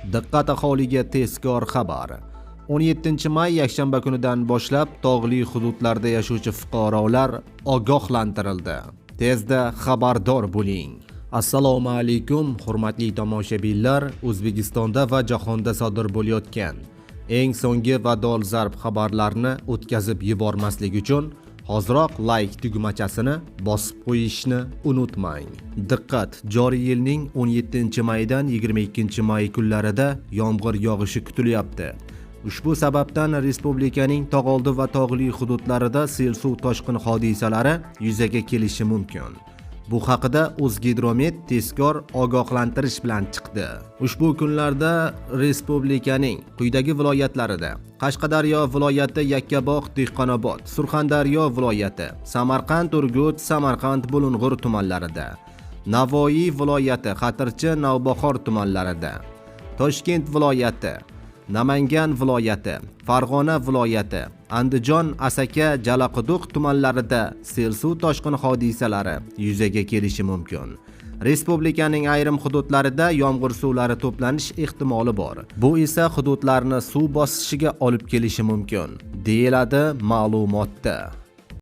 Diqqat aholiga tezkor xabar. 17 may yakshanba kunidan boshlab tog'li hududlarda yashovchi fuqarolar ogohlantirildi. Tezda xabardor bo'ling. Assalomu alaykum, hurmatli tomoshabinlar. O'zbekistonda va jahonda sodir bo'layotgan eng so'nggi va dolzarb xabarlarni o'tkazib yubormaslik uchun hoziroq like tugmachasini bosib qo'yishni unutmang. Diqqat, joriy yilning 17 maydan 22 may kunlarida yomg'ir yog'ishi kutilyapti. Ushbu sababdan respublikaning tog'oldi va tog'li hududlarida sel suv toshqin hodisalari yuzaga kelishi mumkin. Bu haqida O'zgidromet tezkor ogohlantirish bilan chiqdi. Ushbu kunlarda respublikaning quyidagi viloyatlarida: Qashqadaryo viloyati Yakkabog', Dehqonobod, Surxondaryo viloyati Samarqand, Urgut, Samarqand, Bulung'ur tumanlarida, Navoiy viloyati Xatirchi, Navbahor tumanlarida, Toshkent viloyati, Namangan viloyati, Farg'ona viloyati, Andijon, Asaka, Jalaquduq tumanlarida sel suv toshqin hodisalari yuzaga kelishi mumkin. Respublikaning ayrim hududlarida yomg'ir suvlari to'planish ehtimoli bor. Bu esa hududlarni suv bosishiga olib kelishi mumkin, deyiladi ma'lumotda.